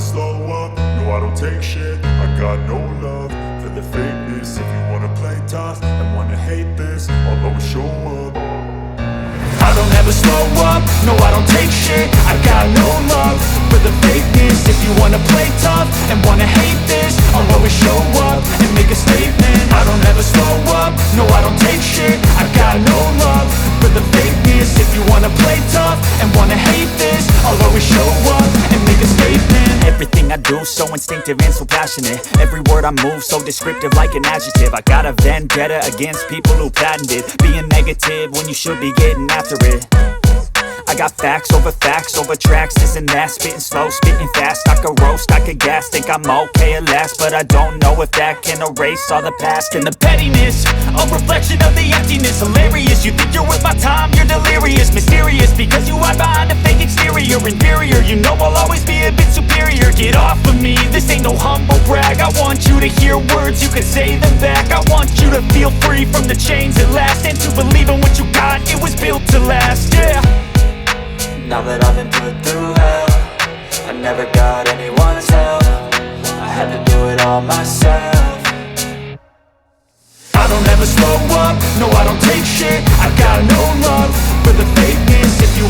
slow up, no I don't take shit. I got no love for the fakeness. If you wanna play tough and wanna hate this, I'll always show up. I don't ever slow up, no I don't take shit. I got no love for the fakeness. If you wanna play tough and wanna hate this, I'll always show up and make a statement. I don't ever slow up, no I don't take shit. I got no love for the fakeness. If you wanna play tough and wanna hate this, I'll always show up and make a statement. Everything I do so instinctive and so passionate. Every word I move so descriptive like an adjective. I got a vendetta against people who patented being negative when you should be getting after it. I got facts over tracks, this and that. Spitting slow, spitting fast, I could roast, I could gas. Think I'm okay at last, but I don't know if that can erase all the past. And the pettiness, a reflection of the emptiness. Hilarious, you think you're worth my time, you're delirious. Mysterious, because you hide behind a fake exterior. Inferior, you know I'll always be a bit superior. Get off of me, this ain't no humble brag. I want you to hear words, you can say them back. I want you to feel free from the chains at last, and to believe in what you got, it was built to last, yeah. Now that I've been put through hell, I never got anyone's help. I had to do it all myself. I don't ever slow up, no I don't take shit. I got no love for the fake